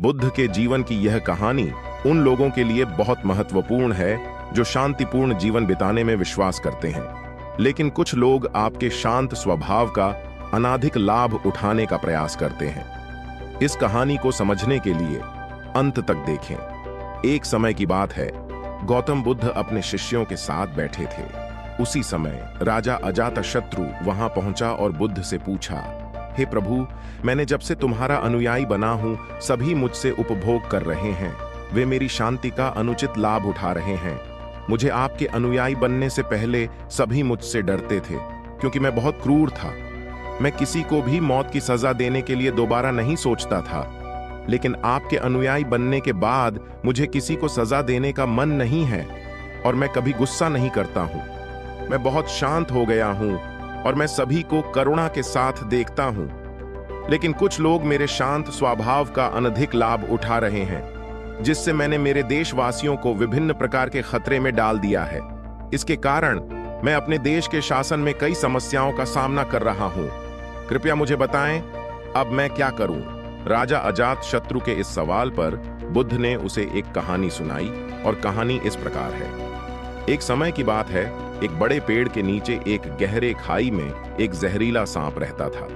बुद्ध के जीवन की यह कहानी उन लोगों के लिए बहुत महत्वपूर्ण है जो शांतिपूर्ण जीवन बिताने में विश्वास करते हैं, लेकिन कुछ लोग आपके शांत स्वभाव का अनाधिक लाभ उठाने का प्रयास करते हैं। इस कहानी को समझने के लिए अंत तक देखें। एक समय की बात है, गौतम बुद्ध अपने शिष्यों के साथ बैठे थे। उसी समय राजा अजातशत्रु वहां पहुंचा और बुद्ध से पूछा, हे प्रभु, मैंने जब से तुम्हारा अनुयायी बना हूं, सभी मुझसे उपभोग कर रहे हैं। वे मेरी शांति का अनुचित लाभ उठा रहे हैं। मुझे आपके अनुयायी बनने से पहले सभी मुझसे डरते थे, क्योंकि मैं बहुत क्रूर था। मैं किसी को भी मौत की सजा देने के लिए दोबारा नहीं सोचता था, लेकिन आपके अनुयायी बनने के बाद मुझे किसी को सजा देने का मन नहीं है और मैं कभी गुस्सा नहीं करता हूं। मैं बहुत शांत हो गया हूं और मैं सभी को करुणा के साथ देखता हूं, लेकिन कुछ लोग मेरे शांत स्वभाव का अनधिक लाभ उठा रहे हैं, जिससे मैंने मेरे देशवासियों को विभिन्न प्रकार के खतरे में डाल दिया है। इसके कारण मैं अपने देश के शासन में कई समस्याओं का सामना कर रहा हूं। कृपया मुझे बताएं, अब मैं क्या करूं? राजा अजातशत्रु के इस सवाल पर बुद्ध ने उसे एक कहानी सुनाई और कहानी इस प्रकार है। एक समय की बात है, एक बड़े पेड़ के नीचे एक गहरे खाई में एक जहरीला सांप रहता था।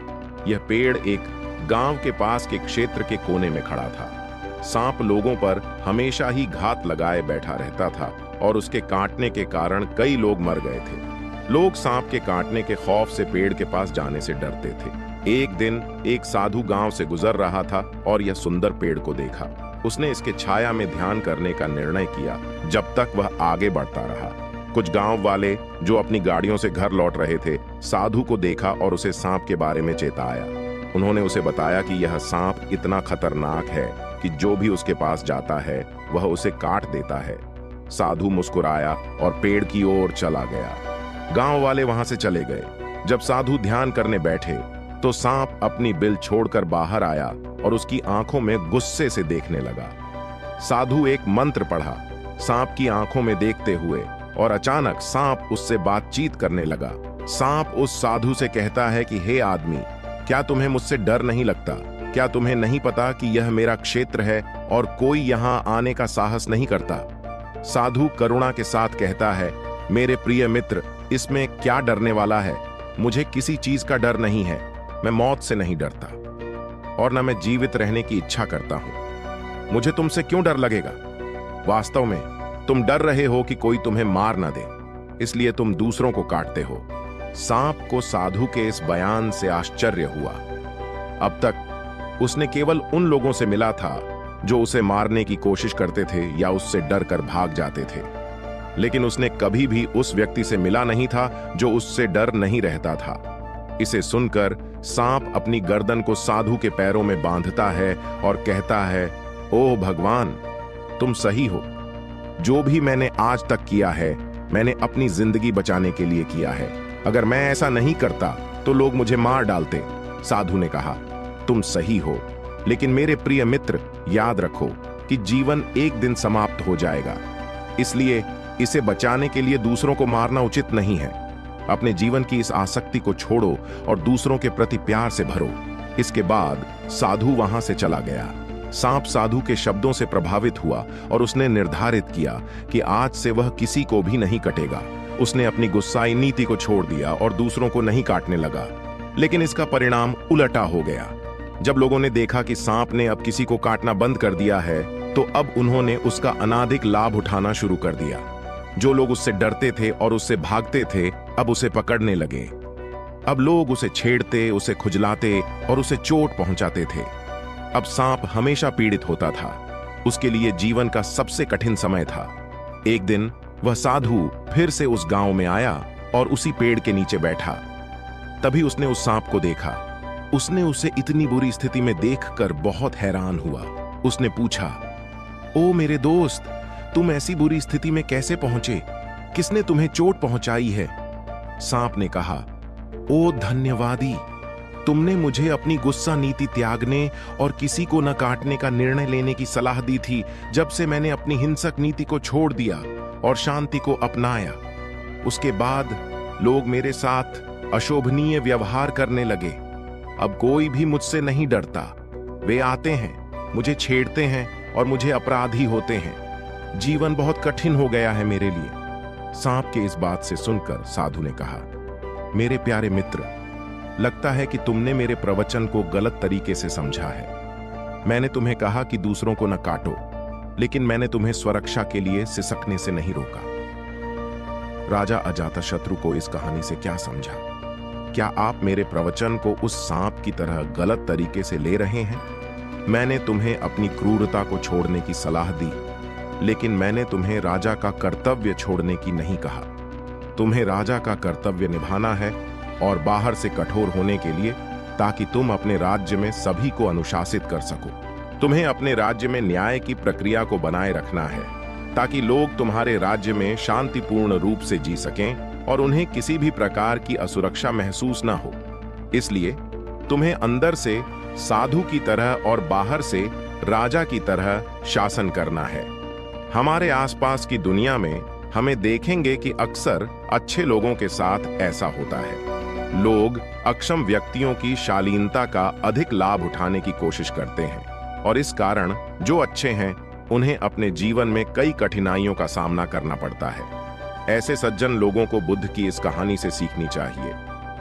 यह पेड़ एक गांव के पास के क्षेत्र के कोने में खड़ा था। सांप लोगों पर हमेशा ही घात लगाए बैठा रहता था और उसके काटने के कारण कई लोग मर गए थे। लोग सांप के काटने के खौफ से पेड़ के पास जाने से डरते थे। एक दिन एक साधु गांव से गुजर रहा था और यह सुंदर पेड़ को देखा। उसने इसके छाया में ध्यान करने का निर्णय किया। जब तक वह आगे बढ़ता रहा, कुछ गांव वाले जो अपनी गाड़ियों से घर लौट रहे थे, साधु को देखा और उसे सांप के बारे में चेताया। उन्होंने उसे बताया कि यह सांप इतना खतरनाक है कि जो भी उसके पास जाता है वह उसे काट देता है। साधु मुस्कुराया और पेड़ की ओर चला गया। गांव वाले वहां से चले गए। जब साधु ध्यान करने बैठे तो सांप अपनी बिल छोड़कर बाहर आया और उसकी आंखों में गुस्से से देखने लगा। साधु एक मंत्र पढ़ा सांप की आंखों में देखते हुए, और अचानक सांप उससे बातचीत करने लगा। सांप उस साधु से कहता है कि हे आदमी, क्या तुम्हें मुझसे डर नहीं लगता? क्या तुम्हें नहीं पता कि यह मेरा क्षेत्र है और कोई यहां आने का साहस नहीं करता? साधु करुणा के साथ कहता है, मेरे प्रिय मित्र, इसमें क्या डरने वाला है? मुझे किसी चीज का डर नहीं है। मैं मौत से नहीं डरता और न मैं जीवित रहने की इच्छा करता हूं। मुझे तुमसे क्यों डर लगेगा? वास्तव में तुम डर रहे हो कि कोई तुम्हें मार ना दे, इसलिए तुम दूसरों को काटते हो। सांप को साधु के इस बयान से आश्चर्य हुआ। अब तक उसने केवल उन लोगों से मिला था जो उसे मारने की कोशिश करते थे या उससे डर कर भाग जाते थे, लेकिन उसने कभी भी उस व्यक्ति से मिला नहीं था जो उससे डर नहीं रहता था। इसे सुनकर सांप अपनी गर्दन को साधु के पैरों में बांधता है और कहता है, ओह भगवान, तुम सही हो। जो भी मैंने आज तक किया है, मैंने अपनी जिंदगी बचाने के लिए किया है। अगर मैं ऐसा नहीं करता तो लोग मुझे मार डालते। साधु ने कहा, तुम सही हो, लेकिन मेरे प्रिय मित्र, याद रखो कि जीवन एक दिन समाप्त हो जाएगा, इसलिए इसे बचाने के लिए दूसरों को मारना उचित नहीं है। अपने जीवन की इस आसक्ति को छोड़ो और दूसरों के प्रति प्यार से भरो। इसके बाद साधु वहां से चला गया। सांप साधु के शब्दों से प्रभावित हुआ और उसने निर्धारित किया कि आज से वह किसी को भी नहीं कटेगा। उसने अपनी गुस्साई नीति को छोड़ दिया और दूसरों को नहीं काटने लगा, लेकिन इसका परिणाम उलटा हो गया। जब लोगों ने देखा कि सांप ने अब किसी को काटना बंद कर दिया है, तो अब उन्होंने उसका अनाधिक लाभ उठाना शुरू कर दिया। जो लोग उससे डरते थे और उससे भागते थे, अब उसे पकड़ने लगे। अब लोग उसे छेड़ते, उसे खुजलाते और उसे चोट पहुंचाते थे। अब सांप हमेशा पीड़ित होता था। उसके लिए जीवन का सबसे कठिन समय था। एक दिन वह साधु फिर से उस गांव में आया और उसी पेड़ के नीचे बैठा। तभी उसने उस सांप को देखा। उसने उसे इतनी बुरी स्थिति में देखकर बहुत हैरान हुआ। उसने पूछा, ओ मेरे दोस्त, तुम ऐसी बुरी स्थिति में कैसे पहुंचे? किसने तुम्हें चोट पहुंचाई है? सांप ने कहा, ओ धन्यवादी, तुमने मुझे अपनी गुस्सा नीति त्यागने और किसी को न काटने का निर्णय लेने की सलाह दी थी। जब से मैंने अपनी हिंसक नीति को छोड़ दिया और शांति को अपनाया, उसके बाद लोग मेरे साथ अशोभनीय व्यवहार करने लगे। अब कोई भी मुझसे नहीं डरता। वे आते हैं, मुझे छेड़ते हैं और मुझे अपराधी होते हैं। जीवन बहुत कठिन हो गया है मेरे लिए। सांप के इस बात से सुनकर साधु ने कहा, मेरे प्यारे मित्र, लगता है कि तुमने मेरे प्रवचन को गलत तरीके से समझा है। मैंने तुम्हें कहा कि दूसरों को न काटो, लेकिन मैंने तुम्हें स्वरक्षा के लिए सिसकने से नहीं रोका। राजा अजातशत्रु को इस कहानी से क्या समझा? क्या आप मेरे प्रवचन को उस सांप की तरह गलत तरीके से ले रहे हैं? मैंने तुम्हें अपनी क्रूरता को छोड़ने की सलाह दी, लेकिन मैंने तुम्हें राजा का कर्तव्य छोड़ने की नहीं कहा। तुम्हें राजा का कर्तव्य निभाना है और बाहर से कठोर होने के लिए, ताकि तुम अपने राज्य में सभी को अनुशासित कर सको। तुम्हें अपने राज्य में न्याय की प्रक्रिया को बनाए रखना है, ताकि लोग तुम्हारे राज्य में शांतिपूर्ण रूप से जी सकें और उन्हें किसी भी प्रकार की असुरक्षा महसूस न हो। इसलिए तुम्हें अंदर से साधु की तरह और बाहर से राजा की तरह शासन करना है। हमारे आसपास की दुनिया में हमें देखेंगे कि अक्सर अच्छे लोगों के साथ ऐसा होता है। लोग अक्षम व्यक्तियों की शालीनता का अधिक लाभ उठाने की कोशिश करते हैं, और इस कारण जो अच्छे हैं उन्हें अपने जीवन में कई कठिनाइयों का सामना करना पड़ता है। ऐसे सज्जन लोगों को बुद्ध की इस कहानी से सीखनी चाहिए।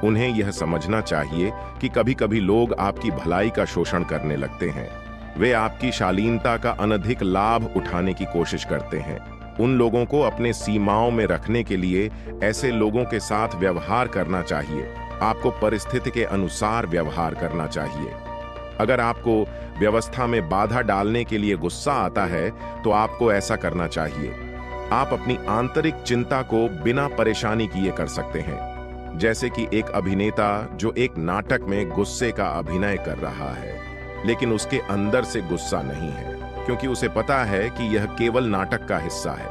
उन्हें यह समझना चाहिए कि कभी-कभी लोग आपकी भलाई का शोषण करने लगते हैं। वे आपकी शालीनता का अनधिक लाभ उठाने की कोशिश करते हैं। उन लोगों को अपने सीमाओं में रखने के लिए ऐसे लोगों के साथ व्यवहार करना चाहिए। आपको परिस्थिति के अनुसार व्यवहार करना चाहिए। अगर आपको व्यवस्था में बाधा डालने के लिए गुस्सा आता है, तो आपको ऐसा करना चाहिए। आप अपनी आंतरिक चिंता को बिना परेशानी किए कर सकते हैं। जैसे कि एक अभिनेता जो एक नाटक में गुस्से का अभिनय कर रहा है, लेकिन उसके अंदर से गुस्सा नहीं है, क्योंकि उसे पता है कि यह केवल नाटक का हिस्सा है।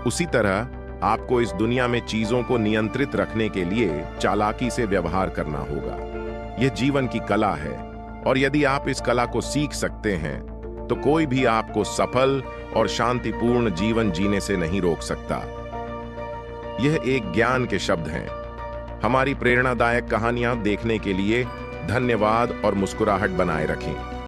उसी तरह आपको इस दुनिया में चीजों को नियंत्रित रखने के लिए चालाकी से व्यवहार करना होगा। यह जीवन की कला है, और यदि आप इस कला को सीख सकते हैं, तो कोई भी आपको सफल और शांतिपूर्ण जीवन जीने से नहीं रोक सकता। यह एक ज्ञान के शब्द हैं। हमारी प्रेरणादायक कहानियां देखने के लिए धन्यवाद और मुस्कुराहट बनाए रखें।